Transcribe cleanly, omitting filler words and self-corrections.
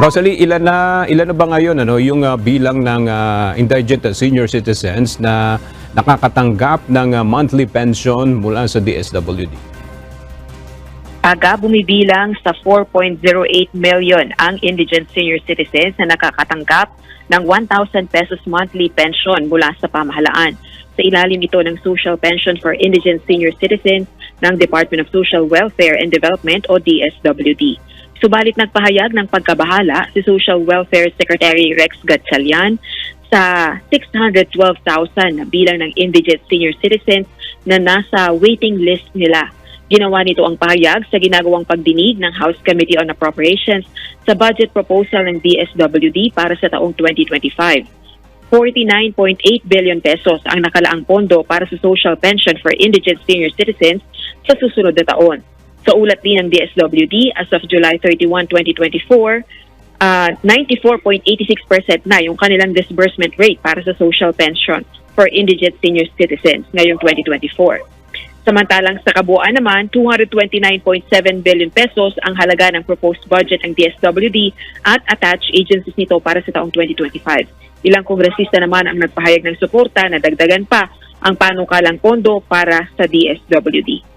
Rosalie, ilan na ba ngayon yung bilang ng indigent senior citizens na nakakatanggap ng monthly pension mula sa DSWD? Bumibilang sa 4.08 million ang indigent senior citizens na nakakatanggap ng 1,000 pesos monthly pension mula sa pamahalaan. Sa ilalim ito ng Social Pension for Indigent Senior Citizens ng Department of Social Welfare and Development o DSWD. Subalit nagpahayag ng pagkabahala si Social Welfare Secretary Rex Gatchalian sa 612,000 na bilang ng indigent senior citizens na nasa waiting list nila. Ginawa nito ang pahayag sa ginagawang pagdinig ng House Committee on Appropriations sa budget proposal ng DSWD para sa taong 2025. 49.8 billion pesos ang nakalaang pondo para sa social pension for indigent senior citizens sa susunod na taon. Sa ulat din ng DSWD, as of July 31, 2024, 94.86% na yung kanilang disbursement rate para sa social pension for indigent senior citizens ngayong 2024. Samantalang sa kabuuan naman, 229.7 billion pesos ang halaga ng proposed budget ng DSWD at attached agencies nito para sa taong 2025. Ilang kongresista naman ang nagpahayag ng suporta na dagdagan pa ang panukalang pondo para sa DSWD.